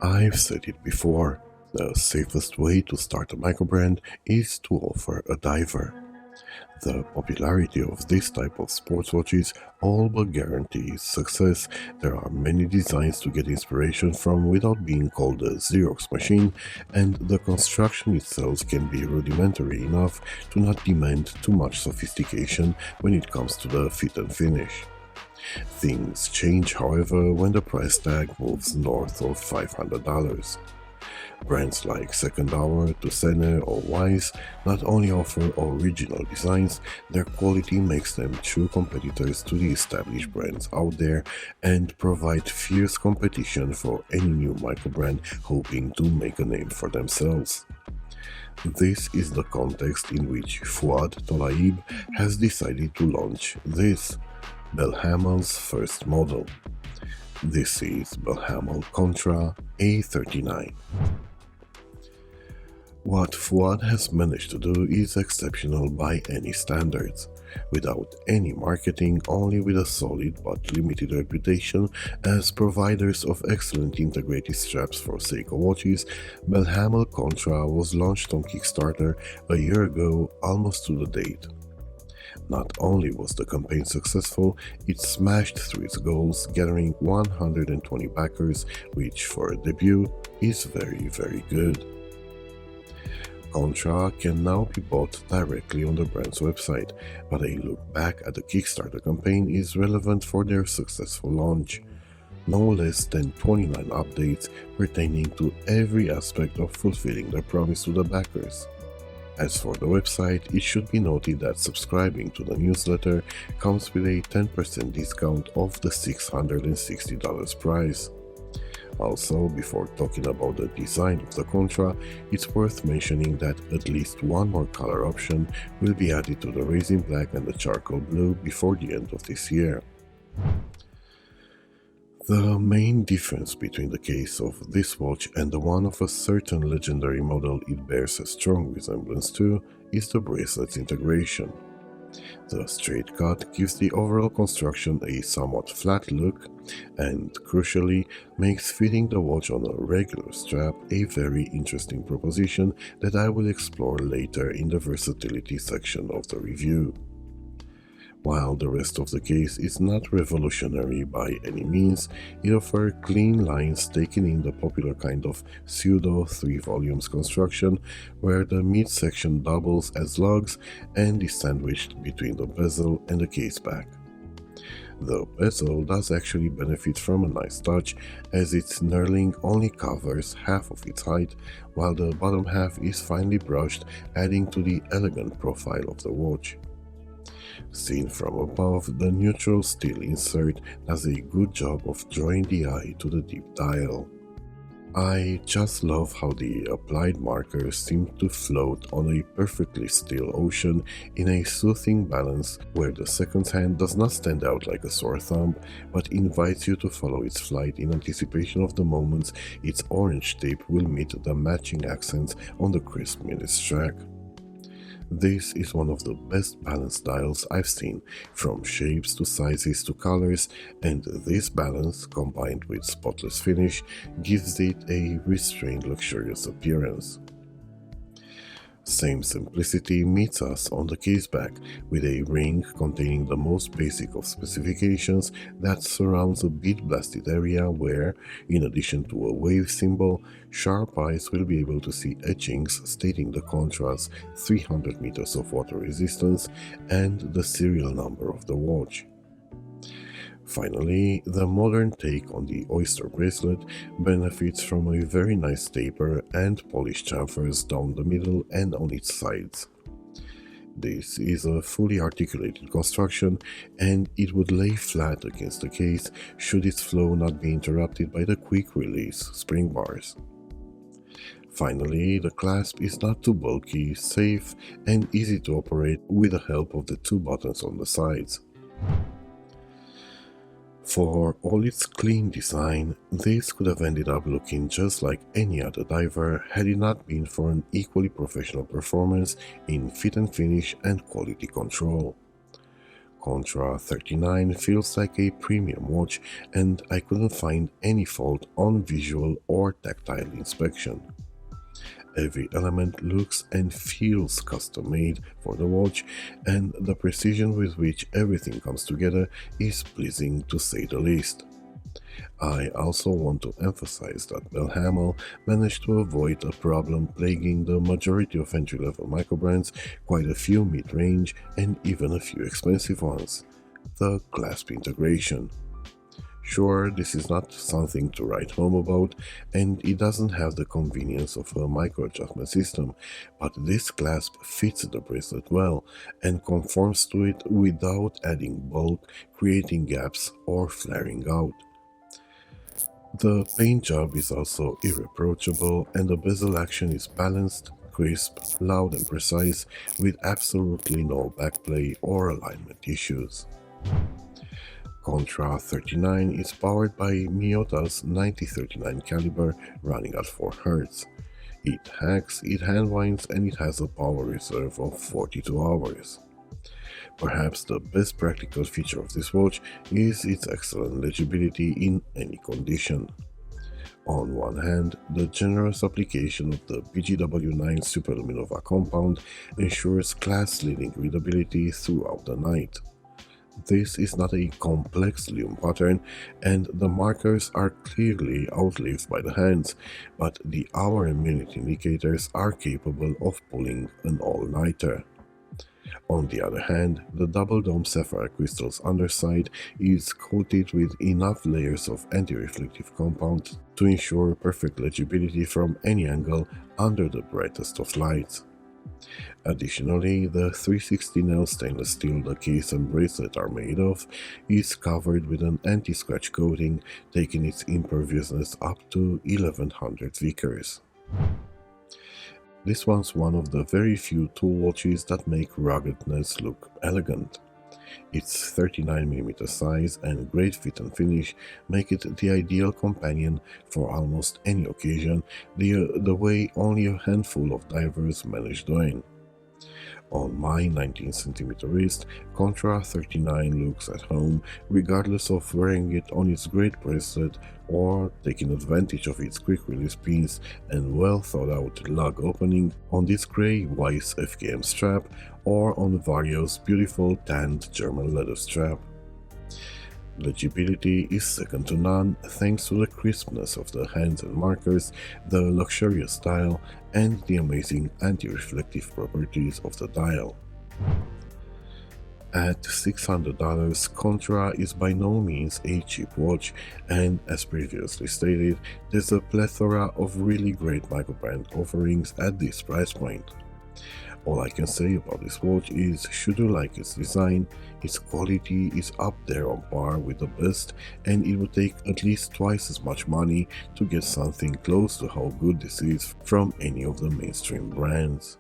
I've said it before, the safest way to start a microbrand is to offer a diver. The popularity of this type of sports watches all but guarantees success. There are many designs to get inspiration from without being called a Xerox machine, and the construction itself can be rudimentary enough to not demand too much sophistication when it comes to the fit and finish. Things change, however, when the price tag moves north of $500. Brands like Second Hour, Tusene, or Wise not only offer original designs, their quality makes them true competitors to the established brands out there and provide fierce competition for any new microbrand hoping to make a name for themselves. This is the context in which Fuad Tolaib has decided to launch this, Belhamel's first model. This is Belhamel Contra A39. What Fuad has managed to do is exceptional by any standards. Without any marketing, only with a solid but limited reputation as providers of excellent integrated straps for Seiko watches, Belhamel Contra was launched on Kickstarter a year ago, almost to the date. Not only was the campaign successful, it smashed through its goals, gathering 120 backers, which for a debut is very good. Contra can now be bought directly on the brand's website, but a look back at the Kickstarter campaign is relevant for their successful launch. No less than 29 updates pertaining to every aspect of fulfilling their promise to the backers. As for the website, it should be noted that subscribing to the newsletter comes with a 10% discount off the $660 price. Also, before talking about the design of the Contra, it's worth mentioning that at least one more color option will be added to the Raisin Black and the Charcoal Blue before the end of this year. The main difference between the case of this watch and the one of a certain legendary model it bears a strong resemblance to is the bracelet's integration. The straight cut gives the overall construction a somewhat flat look and, crucially, makes fitting the watch on a regular strap a very interesting proposition that I will explore later in the versatility section of the review. While the rest of the case is not revolutionary by any means, it offers clean lines taking in the popular kind of pseudo 3 volumes construction where the midsection doubles as lugs and is sandwiched between the bezel and the case back. The bezel does actually benefit from a nice touch as its knurling only covers half of its height while the bottom half is finely brushed, adding to the elegant profile of the watch. Seen from above, the neutral steel insert does a good job of drawing the eye to the deep dial. I just love how the applied markers seem to float on a perfectly still ocean in a soothing balance where the second hand does not stand out like a sore thumb, but invites you to follow its flight in anticipation of the moments its orange tape will meet the matching accents on the crisp minutes track. This is one of the best balanced dials I've seen, from shapes to sizes to colors, and this balance, combined with spotless finish, gives it a restrained luxurious appearance. Same simplicity meets us on the case back, with a ring containing the most basic of specifications that surrounds a bead blasted area where, in addition to a wave symbol, sharp eyes will be able to see etchings stating the Contra's 300 meters of water resistance and the serial number of the watch. Finally, the modern take on the oyster bracelet benefits from a very nice taper and polished chamfers down the middle and on its sides. This is a fully articulated construction and it would lay flat against the case should its flow not be interrupted by the quick release spring bars. Finally, the clasp is not too bulky, safe, and easy to operate with the help of the two buttons on the sides. For all its clean design, this could have ended up looking just like any other diver had it not been for an equally professional performance in fit and finish and quality control. Contra A39 feels like a premium watch, and I couldn't find any fault on visual or tactile inspection. Every element looks and feels custom made for the watch, and the precision with which everything comes together is pleasing to say the least. I also want to emphasize that Belhamel managed to avoid a problem plaguing the majority of entry-level microbrands, quite a few mid-range and even a few expensive ones: the clasp integration. Sure, this is not something to write home about, and it doesn't have the convenience of a micro-adjustment system, but this clasp fits the bracelet well and conforms to it without adding bulk, creating gaps, or flaring out. The paint job is also irreproachable, and the bezel action is balanced, crisp, loud and precise, with absolutely no backplay or alignment issues. Contra A39 is powered by Miyota's 9039 caliber running at 4 Hz. It hacks, it handwinds, and it has a power reserve of 42 hours. Perhaps the best practical feature of this watch is its excellent legibility in any condition. On one hand, the generous application of the BGW9 Superluminova compound ensures class-leading readability throughout the night. This is not a complex lume pattern, and the markers are clearly outlived by the hands, but the hour and minute indicators are capable of pulling an all-nighter. On the other hand, the double dome sapphire crystal's underside is coated with enough layers of anti-reflective compound to ensure perfect legibility from any angle under the brightest of lights. Additionally, the 316L stainless steel the case and bracelet are made of is covered with an anti-scratch coating, taking its imperviousness up to 1100 Vickers. This one's one of the very few tool watches that make ruggedness look elegant. Its 39mm size and great fit and finish make it the ideal companion for almost any occasion, the way only a handful of divers manage doing. On my 19cm wrist, Contra A39 looks at home, regardless of wearing it on its great bracelet or taking advantage of its quick release pins and well thought out lug opening on this grey Weiss FKM strap or on various beautiful tanned German leather strap. Legibility is second to none thanks to the crispness of the hands and markers, the luxurious style, and the amazing anti-reflective properties of the dial. At $600, Contra is by no means a cheap watch, and as previously stated, there's a plethora of really great microbrand offerings at this price point. All I can say about this watch is, should you like its design, its quality is up there on par with the best, and it would take at least twice as much money to get something close to how good this is from any of the mainstream brands.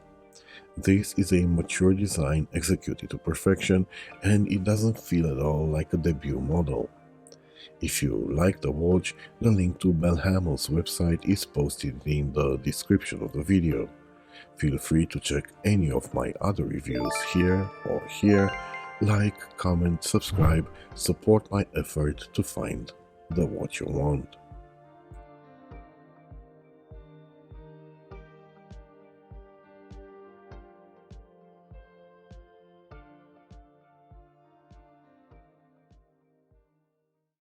This is a mature design executed to perfection, and it doesn't feel at all like a debut model. If you like the watch, the link to Belhamel's website is posted in the description of the video. Feel free to check any of my other reviews here or here. Like, comment, subscribe, support my effort to find the watch you want.